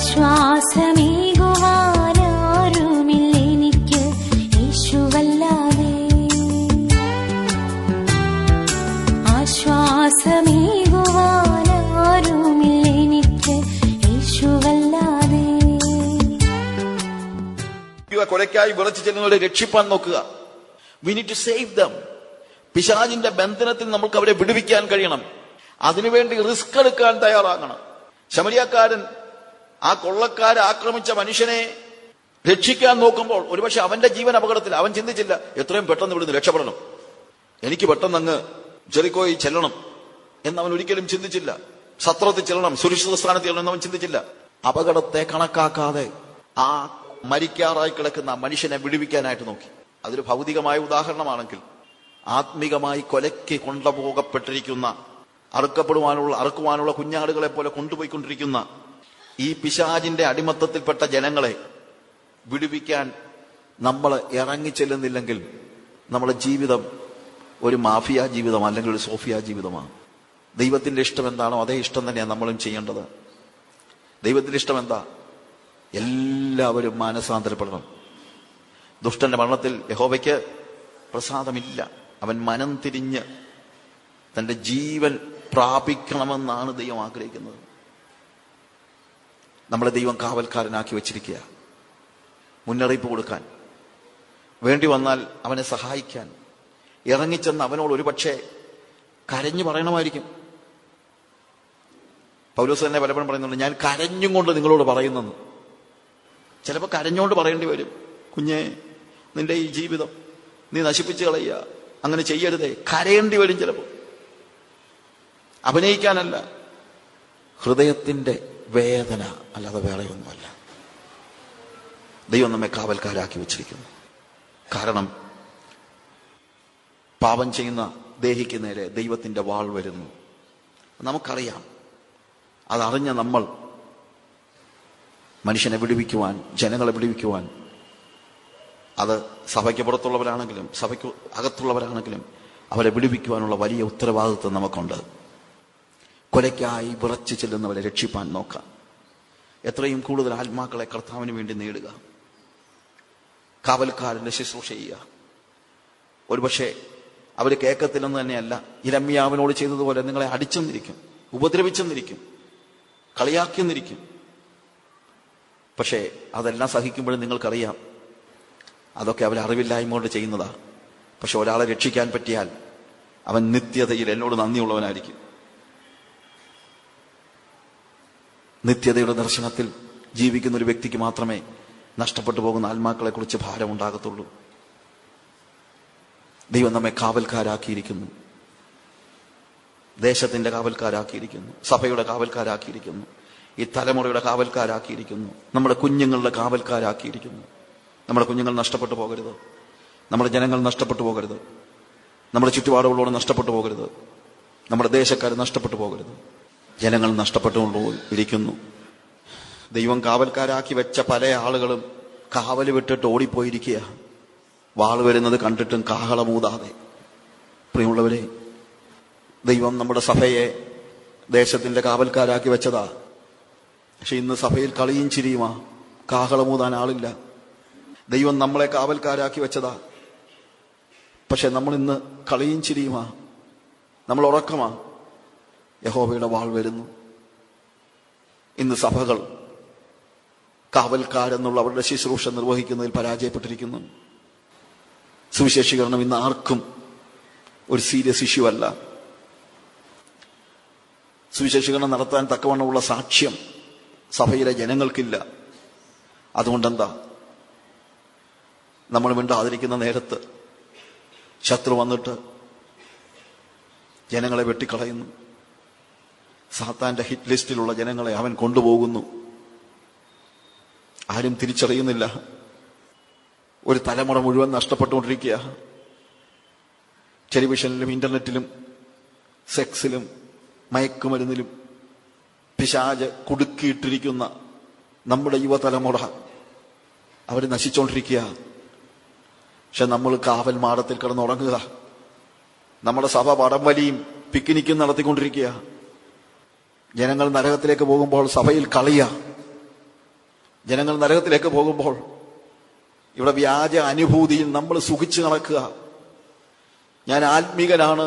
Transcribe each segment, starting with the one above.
ആശ്വാസമേകുവാനാരുമില്ലെനിക്ക് യേശുവല്ലാതെ. ആശ്വാസമേകുവാനാരുമില്ലെനിക്ക് യേശുവല്ലാതെ. കൊലയ്ക്കായി വിളച്ചു ചെല്ലുന്നവരെ രക്ഷിപ്പാൻ നോക്കുക. We need to save them. പിശാചിന്റെ ബന്ധനത്തിൽ നമുക്ക് അവരെ വിടുവിക്കാൻ കഴിയണം. അതിനുവേണ്ടി റിസ്ക് എടുക്കാൻ തയ്യാറാകണം. ശമരിയാക്കാരൻ ആ കൊള്ളക്കാരെ ആക്രമിച്ച മനുഷ്യനെ രക്ഷിക്കാൻ നോക്കുമ്പോൾ ഒരുപക്ഷെ അവന്റെ ജീവൻ അപകടത്തിൽ. അവൻ ചിന്തിച്ചില്ല എത്രയും പെട്ടെന്ന് ഇവിടുന്ന് രക്ഷപ്പെടണം, എനിക്ക് പെട്ടെന്ന് അങ്ങ് ജെറിക്കോയിൽ ചെല്ലണം എന്നവൻ ഒരിക്കലും ചിന്തിച്ചില്ല. സത്രത്തിൽ ചെല്ലണം, സുരക്ഷിത സ്ഥാനത്ത് ചെല്ലണം എന്നവൻ ചിന്തിച്ചില്ല. അപകടത്തെ കണക്കാക്കാതെ ആ മരിക്കാറായി കിടക്കുന്ന മനുഷ്യനെ വിടുവിക്കാനായിട്ട് നോക്കി. അതൊരു ഭൗതികമായ ഉദാഹരണമാണെങ്കിൽ, ആത്മികമായി കൊലയ്ക്ക് കൊണ്ടുപോകപ്പെട്ടിരിക്കുന്ന, അറുക്കുവാനുള്ള കുഞ്ഞാടുകളെ പോലെ കൊണ്ടുപോയിക്കൊണ്ടിരിക്കുന്ന ഈ പിശാചിന്റെ അടിമത്തത്തിൽപ്പെട്ട ജനങ്ങളെ വിടുവിക്കാൻ നമ്മൾ ഇറങ്ങിച്ചെല്ലുന്നില്ലെങ്കിൽ നമ്മുടെ ജീവിതം ഒരു മാഫിയ ജീവിതം അല്ലെങ്കിൽ ഒരു സോഫിയ ജീവിതമാണ്. ദൈവത്തിന്റെ ഇഷ്ടം എന്താണോ അതേ ഇഷ്ടം തന്നെയാണ് നമ്മളും ചെയ്യേണ്ടത്. ദൈവത്തിന്റെ ഇഷ്ടം എന്താ? എല്ലാവരും മാനസാന്തരപ്പെടണം. ദുഷ്ടന്റെ മരണത്തിൽ യഹോവയ്ക്ക് പ്രസാദമില്ല. അവൻ മനം തിരിഞ്ഞ് തന്റെ ജീവൻ പ്രാപിക്കണമെന്നാണ് ദൈവം ആഗ്രഹിക്കുന്നത്. നമ്മളെ ദൈവം കാവൽക്കാരനാക്കി വെച്ചിരിക്കുക, മുന്നറിയിപ്പ് കൊടുക്കാൻ, വേണ്ടി വന്നാൽ അവനെ സഹായിക്കാൻ. ഇറങ്ങിച്ചെന്ന് അവനോട് ഒരുപക്ഷെ കരഞ്ഞു പറയണമായിരിക്കും. പൗലോസ് തന്നെ പലപ്പോഴും പറയുന്നുണ്ട്, ഞാൻ കരഞ്ഞും കൊണ്ട് നിങ്ങളോട് പറയുന്നെന്ന്. ചിലപ്പോൾ കരഞ്ഞുകൊണ്ട് പറയേണ്ടി വരും, കുഞ്ഞെ നിന്റെ ഈ ജീവിതം നീ നശിപ്പിച്ചു കളയുക, അങ്ങനെ ചെയ്യരുതേ. കരയേണ്ടി വരും ചിലപ്പോൾ. അഭിനയിക്കാനല്ല, ഹൃദയത്തിന്റെ വേദന അല്ലാതെ വേറെ ഒന്നുമല്ല. ദൈവം നമ്മെ കാവൽക്കാരാക്കി വെച്ചിരിക്കുന്നു. കാരണം പാപം ചെയ്യുന്ന ദേഹിക്ക് നേരെ ദൈവത്തിന്റെ വാൾ വരുന്നു. നമുക്കറിയാം. അതറിഞ്ഞ നമ്മൾ മനുഷ്യനെ വിടുവിക്കുവാൻ, ജനങ്ങളെ വിടുവിക്കുവാൻ, അത് സഭയ്ക്ക് പുറത്തുള്ളവരാണെങ്കിലും സഭയ്ക്ക് അകത്തുള്ളവരാണെങ്കിലും അവരെ വിടുവിക്കുവാനുള്ള വലിയ ഉത്തരവാദിത്വം നമുക്കുണ്ട്. കൊലയ്ക്കായി വിറച്ചു ചെല്ലുന്നവരെ രക്ഷിപ്പാൻ നോക്കാം. എത്രയും കൂടുതൽ ആത്മാക്കളെ കർത്താവിന് വേണ്ടി നേടുക. കാവൽക്കാരന്റെ ശുശ്രൂഷ ചെയ്യുക. ഒരുപക്ഷെ അവർ കേൾക്കത്തില്ലെന്ന് തന്നെയല്ല, യിരെമ്യാവിനോട് ചെയ്തതുപോലെ നിങ്ങളെ അടിച്ചെന്നിരിക്കും, ഉപദ്രവിച്ചെന്നിരിക്കും, കളിയാക്കിയെന്നിരിക്കും. പക്ഷേ അതെല്ലാം സഹിക്കുമ്പോഴും നിങ്ങൾക്കറിയാം അതൊക്കെ അവർ അറിവില്ലായ്മ കൊണ്ട് ചെയ്യുന്നതാ. പക്ഷെ ഒരാളെ രക്ഷിക്കാൻ പറ്റിയാൽ അവൻ നിത്യതയിൽ എന്നോട് നന്ദിയുള്ളവനായിരിക്കും. നിത്യതയുടെ ദർശനത്തിൽ ജീവിക്കുന്ന ഒരു വ്യക്തിക്ക് മാത്രമേ നഷ്ടപ്പെട്ടു പോകുന്ന ആത്മാക്കളെ കുറിച്ച് ഭാരമുണ്ടാകത്തുള്ളൂ. ദൈവം നമ്മെ കാവൽക്കാരാക്കിയിരിക്കുന്നു. ദേശത്തിന്റെ കാവൽക്കാരാക്കിയിരിക്കുന്നു, സഭയുടെ കാവൽക്കാരാക്കിയിരിക്കുന്നു, ഈ തലമുറയുടെ കാവൽക്കാരാക്കിയിരിക്കുന്നു, നമ്മുടെ കുഞ്ഞുങ്ങളുടെ കാവൽക്കാരാക്കിയിരിക്കുന്നു. നമ്മുടെ കുഞ്ഞുങ്ങൾ നഷ്ടപ്പെട്ടു പോകരുത്, നമ്മുടെ ജനങ്ങൾ നഷ്ടപ്പെട്ടു പോകരുത്, നമ്മുടെ ചുറ്റുപാടുകളോട് നഷ്ടപ്പെട്ടു പോകരുത്, നമ്മുടെ ദേശക്കാർ നഷ്ടപ്പെട്ടു പോകരുത്. ജനങ്ങൾ നഷ്ടപ്പെട്ടുകൊണ്ടു ഇരിക്കുന്നു. ദൈവം കാവൽക്കാരാക്കി വെച്ച പല ആളുകളും കാവല് വിട്ടിട്ട് ഓടിപ്പോയിരിക്കുക, വാള് വരുന്നത് കണ്ടിട്ടും കാഹളമൂതാതെ. പ്രിയമുള്ളവരെ, ദൈവം നമ്മുടെ സഭയെ ദേശത്തിന്റെ കാവൽക്കാരാക്കി വെച്ചതാ. പക്ഷെ ഇന്ന് സഭയിൽ കളിയും ചിരിയുമാ, കാഹളമൂതാൻ ആളില്ല. ദൈവം നമ്മളെ കാവൽക്കാരാക്കി വെച്ചതാ. പക്ഷെ നമ്മൾ ഇന്ന് കളിയും ചിരിയുമാ, നമ്മൾ ഉറക്കമാ. യഹോവയുടെ വാൾ വരുന്നു. ഇന്ന് സഭകൾ കാവൽക്കാരെന്നുള്ള അവരുടെ ശുശ്രൂഷ നിർവഹിക്കുന്നതിൽ പരാജയപ്പെട്ടിരിക്കുന്നു. സുവിശേഷീകരണം ഇന്ന് ആർക്കും ഒരു സീരിയസ് ഇഷ്യൂ അല്ല. സുവിശേഷീകരണം നടത്താൻ തക്കവണ്ണമുള്ള സാക്ഷ്യം സഭയിലെ ജനങ്ങൾക്കില്ല. അതുകൊണ്ടെന്താ, നമ്മൾ മിണ്ടാതിരിക്കുന്ന നേരത്ത് ശത്രു വന്നിട്ട് ജനങ്ങളെ വെട്ടിക്കളയുന്നു. സാത്താന്റെ ഹിറ്റ് ലിസ്റ്റിലുള്ള ജനങ്ങളെ അവൻ കൊണ്ടുപോകുന്നു. ആരും തിരിച്ചറിയുന്നില്ല. ഒരു തലമുറ മുഴുവൻ നഷ്ടപ്പെട്ടുകൊണ്ടിരിക്കുക. ടെലിവിഷനിലും ഇന്റർനെറ്റിലും സെക്സിലും മയക്കുമരുന്നിലും പിശാച് കുടുക്കിയിട്ടിരിക്കുന്ന നമ്മുടെ യുവതലമുറ അവർ നശിച്ചുകൊണ്ടിരിക്കുക. പക്ഷെ നമ്മൾ കാവൽ മാടത്തിൽ കിടന്നുറങ്ങുക. നമ്മുടെ സഭ വടംവലിയും പിക്നിക്കും നടത്തിക്കൊണ്ടിരിക്കുക. ജനങ്ങൾ നരകത്തിലേക്ക് പോകുമ്പോൾ സഭയിൽ കളിയ. ജനങ്ങൾ നരകത്തിലേക്ക് പോകുമ്പോൾ ഇവിടെ വ്യാജ അനുഭൂതിയിൽ നമ്മൾ സുഖിച്ചു നടക്കുക. ഞാൻ ആത്മീകനാണ്,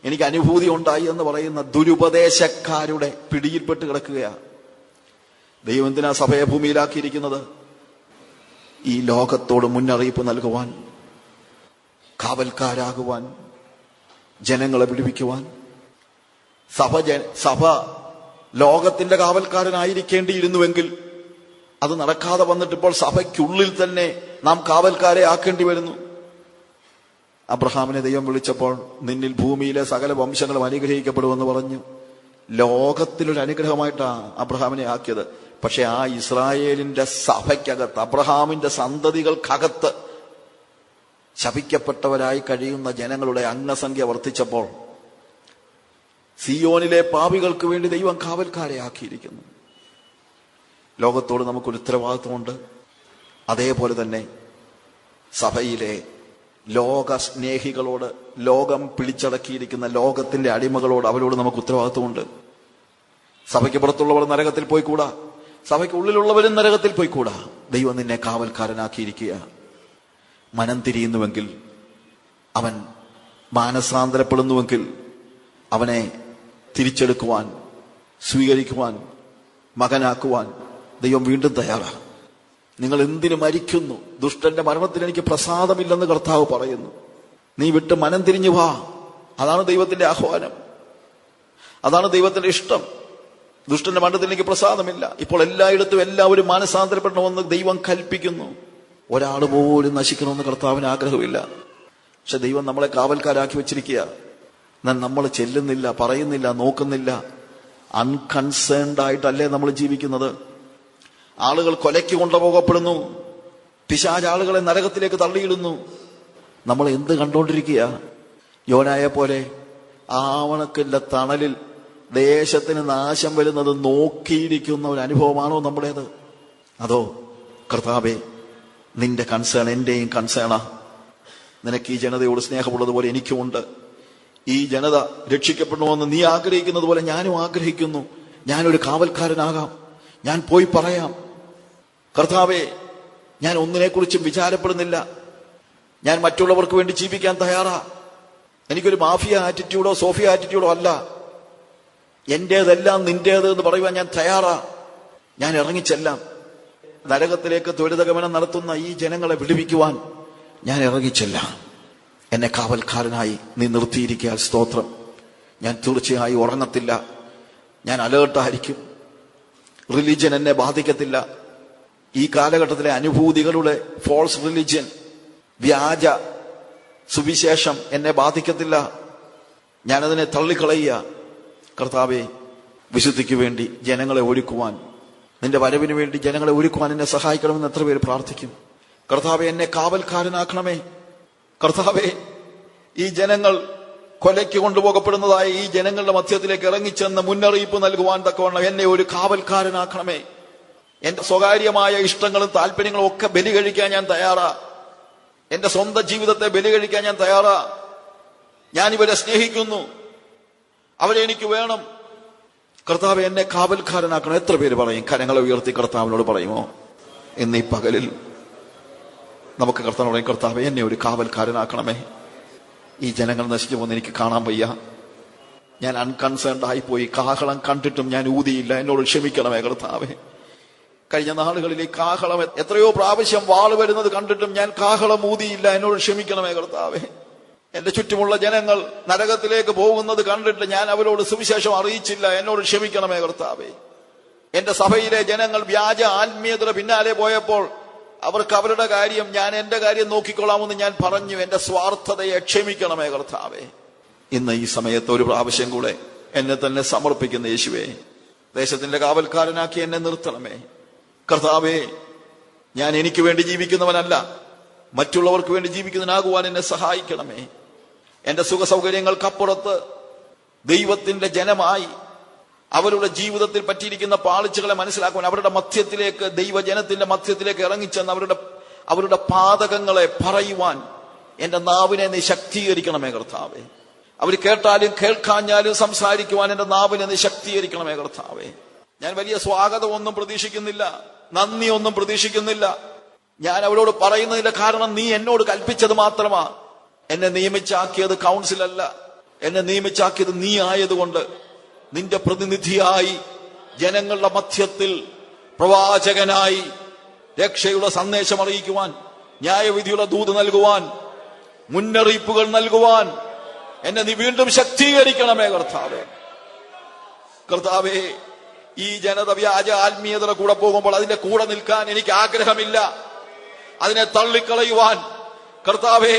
എനിക്ക് അനുഭൂതി ഉണ്ടായി എന്ന് പറയുന്ന ദുരുപദേശക്കാരുടെ പിടിയിൽപ്പെട്ട് കിടക്കുകയാണ്. ദൈവം എന്തിനാ സഭയെ ഭൂമിയിലാക്കിയിരിക്കുന്നത്? ഈ ലോകത്തോട് മുന്നറിയിപ്പ് നൽകുവാൻ, കാവൽക്കാരാകുവാൻ, ജനങ്ങളെ വിടുവിക്കുവാൻ. സഭ ലോകത്തിന്റെ കാവൽക്കാരനായിരിക്കേണ്ടിയിരുന്നുവെങ്കിൽ അത് നടക്കാതെ വന്നിട്ട് ഇപ്പോൾ സഭയ്ക്കുള്ളിൽ തന്നെ നാം കാവൽക്കാരെ ആക്കേണ്ടി വരുന്നു. അബ്രഹാമിനെ ദൈവം വിളിച്ചപ്പോൾ നിന്നിൽ ഭൂമിയിലെ സകല വംശങ്ങളും അനുഗ്രഹിക്കപ്പെടുമെന്ന് പറഞ്ഞു. ലോകത്തിലൊരു അനുഗ്രഹമായിട്ടാണ് അബ്രഹാമിനെ ആക്കിയത്. പക്ഷെ ആ ഇസ്രായേലിന്റെ സഭയ്ക്കകത്ത്, അബ്രഹാമിന്റെ സന്തതികൾക്കകത്ത് ശപിക്കപ്പെട്ടവരായി കഴിയുന്ന ജനങ്ങളുടെ അംഗസംഖ്യ വർദ്ധിച്ചപ്പോൾ സിയോനിലെ പാപികൾക്ക് വേണ്ടി ദൈവം കാവൽക്കാരെ ആക്കിയിരിക്കുന്നു. ലോകത്തോട് നമുക്കൊരു ഉത്തരവാദിത്വമുണ്ട്. അതേപോലെ തന്നെ സഭയിലെ ലോക സ്നേഹികളോട്, ലോകം പിടിച്ചടക്കിയിരിക്കുന്ന ലോകത്തിന്റെ അടിമകളോട്, അവരോട് നമുക്ക് ഉത്തരവാദിത്വമുണ്ട്. സഭയ്ക്ക് പുറത്തുള്ളവർ നരകത്തിൽ പോയിക്കൂടാ, സഭയ്ക്ക് ഉള്ളിലുള്ളവരും നരകത്തിൽ പോയിക്കൂടാ. ദൈവം നിന്നെ കാവൽക്കാരനാക്കിയിരിക്കുക. മനം തിരിയുന്നുവെങ്കിൽ, അവൻ മാനസാന്തരപ്പെടുന്നുവെങ്കിൽ അവനെ തിരിച്ചെടുക്കുവാൻ, സ്വീകരിക്കുവാൻ, മകനാക്കുവാൻ ദൈവം വീണ്ടും തയ്യാറാണ്. നിങ്ങൾ എന്തിനു മരിക്കുന്നു? ദുഷ്ടന്റെ മരണത്തിന് എനിക്ക് പ്രസാദമില്ലെന്ന് കർത്താവ് പറയുന്നു. നീ വിട്ട് മനം തിരിഞ്ഞു വാ. അതാണ് ദൈവത്തിന്റെ ആഹ്വാനം, അതാണ് ദൈവത്തിന്റെ ഇഷ്ടം. ദുഷ്ടന്റെ മരണത്തിന് എനിക്ക് പ്രസാദമില്ല. ഇപ്പോൾ എല്ലായിടത്തും എല്ലാവരും മാനസാന്തരപ്പെടണമെന്ന് ദൈവം കൽപ്പിക്കുന്നു. ഒരാൾ പോലും നശിക്കണമെന്ന് കർത്താവിന് ആഗ്രഹമില്ല. പക്ഷെ ദൈവം നമ്മളെ കാവൽക്കാരാക്കി വെച്ചിരിക്കുക. നമ്മൾ ചെല്ലുന്നില്ല, പറയുന്നില്ല, നോക്കുന്നില്ല. അൺകൺസേൺഡ് ആയിട്ടല്ലേ നമ്മൾ ജീവിക്കുന്നത്? ആളുകൾ കൊലയ്ക്ക് കൊണ്ടുപോകപ്പെടുന്നു, പിശാച് ആളുകളെ നരകത്തിലേക്ക് തള്ളിയിടുന്നു. നമ്മൾ എന്ത് കണ്ടോണ്ടിരിക്കുക? യോനായെ പോലെ ആവണക്കിന്റെ തണലിൽ ദേശത്തിന് നാശം വരുന്നത് നോക്കിയിരിക്കുന്ന ഒരു അനുഭവമാണോ നമ്മുടേത്? അതോ കർത്താവേ, നിന്റെ കൺസേൺ എന്റെയും കൺസേണാ. നിനക്ക് ഈ ജനതയോട് സ്നേഹമുള്ളതുപോലെ എനിക്കുമുണ്ട്. ഈ ജനത രക്ഷിക്കപ്പെടണമെന്ന് നീ ആഗ്രഹിക്കുന്നത് പോലെ ഞാനും ആഗ്രഹിക്കുന്നു. ഞാനൊരു കാവൽക്കാരനാകാം, ഞാൻ പോയി പറയാം. കർത്താവേ, ഞാൻ ഒന്നിനെക്കുറിച്ചും വിചാരപ്പെടുന്നില്ല. ഞാൻ മറ്റുള്ളവർക്ക് വേണ്ടി ജീവിക്കാൻ തയ്യാറാ. എനിക്കൊരു മാഫിയ ആറ്റിറ്റ്യൂഡോ സോഫിയ ആറ്റിറ്റ്യൂഡോ അല്ല. എന്റേതെല്ലാം നിന്റേത് എന്ന് പറയുവാൻ ഞാൻ തയ്യാറാ. ഞാൻ ഇറങ്ങിച്ചെല്ലാം. നരകത്തിലേക്ക് ത്വരിതഗമനം നടത്തുന്ന ഈ ജനങ്ങളെ വിടുവിക്കുവാൻ ഞാൻ ഇറങ്ങിച്ചെല്ലാം. എന്നെ കാവൽക്കാരനായി നീ നിർത്തിയിരിക്കാൻ സ്തോത്രം. ഞാൻ തീർച്ചയായും ഉറങ്ങത്തില്ല, ഞാൻ അലേർട്ടായിരിക്കും. റിലീജിയൻ എന്നെ ബാധിക്കത്തില്ല. ഈ കാലഘട്ടത്തിലെ അനുഭൂതികളുടെ ഫോൾസ് റിലീജിയൻ, വ്യാജ സുവിശേഷം എന്നെ ബാധിക്കത്തില്ല. ഞാനതിനെ തള്ളിക്കളയുക. കർത്താവെ, വിശുദ്ധിക്ക് വേണ്ടി ജനങ്ങളെ ഒരുക്കുവാൻ, നിന്റെ വരവിന് വേണ്ടി ജനങ്ങളെ ഒരുക്കുവാൻ എന്നെ സഹായിക്കണമെന്ന് എത്ര പേര് പ്രാർത്ഥിക്കും? കർത്താവെ, എന്നെ കാവൽക്കാരനാക്കണമേ. കർത്താവെ, ഈ ജനങ്ങൾ കൊലയ്ക്ക് കൊണ്ടുപോകപ്പെടുന്നതായ ഈ ജനങ്ങളുടെ മധ്യത്തിലേക്ക് ഇറങ്ങിച്ചെന്ന് മുന്നറിയിപ്പ് നൽകുവാൻ തക്കവണ്ണം എന്നെ ഒരു കാവൽക്കാരനാക്കണമേ. എന്റെ സ്വകാര്യമായ ഇഷ്ടങ്ങളും താല്പര്യങ്ങളും ഒക്കെ ബലി കഴിക്കാൻ ഞാൻ തയ്യാറാ. എന്റെ സ്വന്തം ജീവിതത്തെ ബലി കഴിക്കാൻ ഞാൻ തയ്യാറാ. ഞാനിവരെ സ്നേഹിക്കുന്നു, അവരെ എനിക്ക് വേണം. കർത്താവെ, എന്നെ കാവൽക്കാരനാക്കണം. എത്ര പേര് പറയും? കരങ്ങളെ ഉയർത്തി കർത്താവിനോട് പറയുമോ? ഇന്ന് ഈ പകലിൽ നമുക്ക് കർത്താവിനോട് പറയും, കർത്താവെ, എന്നെ ഒരു കാവൽക്കാരനാക്കണമേ. ഈ ജനങ്ങൾ നശിച്ചു പോകുന്ന എനിക്ക് കാണാൻ വയ്യ. ഞാൻ അൺകൺസേൺഡ് ആയിപ്പോയി. കാഹളം കണ്ടിട്ടും ഞാൻ ഊതിയില്ല. എന്നോട് ക്ഷമിക്കണമേ കർത്താവെ. കഴിഞ്ഞ നാളുകളിൽ ഈ കാഹളം എത്രയോ പ്രാവശ്യം വാള് വരുന്നത് കണ്ടിട്ടും ഞാൻ കാഹളം ഊതിയില്ല. എന്നോട് ക്ഷമിക്കണമേ കർത്താവെ. എന്റെ ചുറ്റുമുള്ള ജനങ്ങൾ നരകത്തിലേക്ക് പോകുന്നത് കണ്ടിട്ട് ഞാൻ അവരോട് സുവിശേഷം അറിയിച്ചില്ല. എന്നോട് ക്ഷമിക്കണമേ കർത്താവെ. എന്റെ സഭയിലെ ജനങ്ങൾ വ്യാജ ആത്മീയതയുടെ പിന്നാലെ പോയപ്പോൾ അവർക്ക് അവരുടെ കാര്യം, ഞാൻ എന്റെ കാര്യം നോക്കിക്കൊള്ളാമെന്ന് ഞാൻ പറഞ്ഞു. എന്റെ സ്വാർത്ഥതയെ ക്ഷമിക്കണമേ കർത്താവെ. ഇന്ന് ഈ സമയത്ത് ഒരു പ്രാവശ്യം കൂടെ എന്നെ തന്നെ സമർപ്പിക്കുന്ന യേശുവേ, ദേശത്തിന്റെ കാവൽക്കാരനാക്കി എന്നെ നിർത്തണമേ കർത്താവേ. ഞാൻ എനിക്ക് വേണ്ടി ജീവിക്കുന്നവനല്ല, മറ്റുള്ളവർക്ക് വേണ്ടി ജീവിക്കുന്നതിനാകുവാൻ എന്നെ സഹായിക്കണമേ. എന്റെ സുഖ സൗകര്യങ്ങൾക്കപ്പുറത്ത് ദൈവത്തിന്റെ ജനമായി അവരുടെ ജീവിതത്തിൽ പറ്റിയിരിക്കുന്ന പാളിച്ചകളെ മനസ്സിലാക്കുവാൻ, അവരുടെ മധ്യത്തിലേക്ക്, ദൈവജനത്തിന്റെ മധ്യത്തിലേക്ക് ഇറങ്ങിച്ചെന്ന് അവരുടെ പാതകങ്ങളെ പറയുവാൻ എന്റെ നാവിനെ നീ ശക്തീകരിക്കണമേ കർത്താവേ. അവർ കേട്ടാലും കേൾക്കാഞ്ഞാലും സംസാരിക്കുവാൻ എന്റെ നാവിനെ നീ ശക്തീകരിക്കണമേ കർത്താവേ. ഞാൻ വലിയ സ്വാഗതമൊന്നും പ്രതീക്ഷിക്കുന്നില്ല. നന്ദി ഒന്നും പ്രതീക്ഷിക്കുന്നില്ല. ഞാൻ അവരോട് പറയുന്നതിന്റെ കാരണം നീ എന്നോട് കൽപ്പിച്ചത് മാത്രമാ. എന്നെ നിയമിച്ചാക്കിയത് കൗൺസിലല്ല, എന്നെ നിയമിച്ചാക്കിയത് നീ ആയതുകൊണ്ട് നിന്റെ പ്രതിനിധിയായി ജനങ്ങളുടെ മധ്യത്തിൽ പ്രവാചകനായി രക്ഷയുടെ സന്ദേശം അറിയിക്കുവാൻ, ന്യായവിധിയുടെ ദൂത് നൽകുവാൻ, മുന്നറിയിപ്പുകൾ നൽകുവാൻ എന്നെ നീ വീണ്ടും ശക്തീകരിക്കണമേ കർത്താവേ. കർത്താവേ, ഈ ജനത വ്യാജ ആത്മീയതയുടെ കൂടെ പോകുമ്പോൾ അതിന്റെ കൂടെ നിൽക്കാൻ എനിക്ക് ആഗ്രഹമില്ല. അതിനെ തള്ളിക്കളയുവാൻ കർത്താവേ,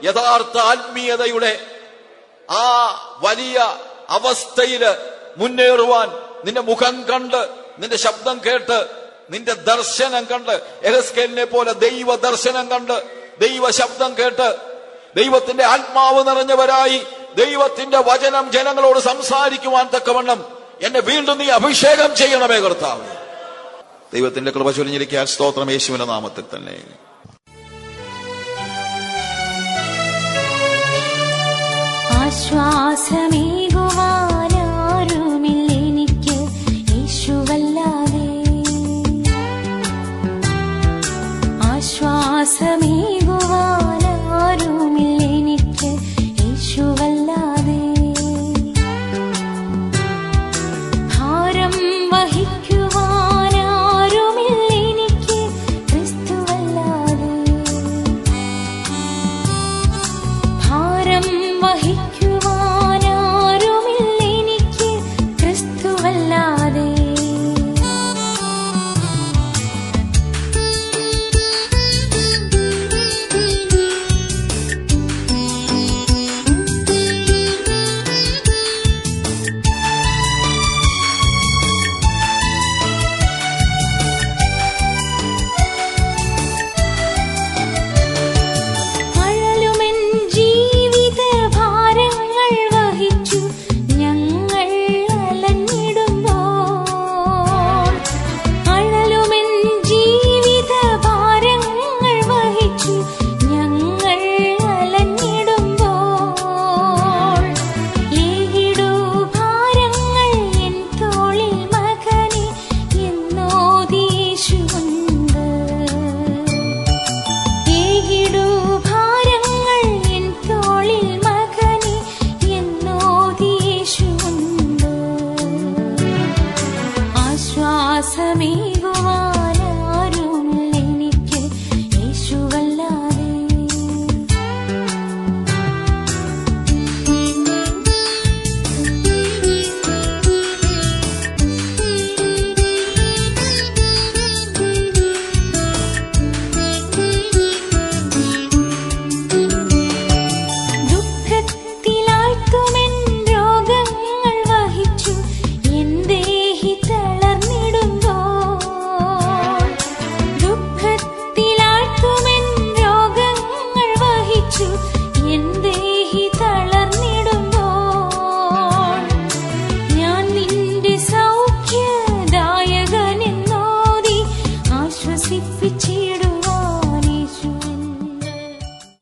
യഥാർത്ഥ ആത്മീയതയുടെ ആ വലിയ അവസ്ഥയില് മുന്നേറുവാൻ നിന്റെ മുഖം കണ്ട്, നിന്റെ ശബ്ദം കേട്ട്, നിന്റെ ദർശനം കണ്ട്, യെഹെസ്കേലിനെ പോലെ ദൈവ ദർശനം കണ്ട്, ദൈവ ശബ്ദം കേട്ട്, ദൈവത്തിന്റെ ആത്മാവ് നിറഞ്ഞവരായി ദൈവത്തിന്റെ വചനം ജനങ്ങളോട് സംസാരിക്കുവാൻ തക്കവണ്ണം എന്നെ വീണ്ടും നീ അഭിഷേകം ചെയ്യണമേ കർത്താവ്. ദൈവത്തിന്റെ കൃപ ചൊരിഞ്ഞിരിക്കാൻ സ്തോത്രം, യേശുവിന്റെ നാമത്തിൽ തന്നെ. ആശ്വാസമേകുവാൻ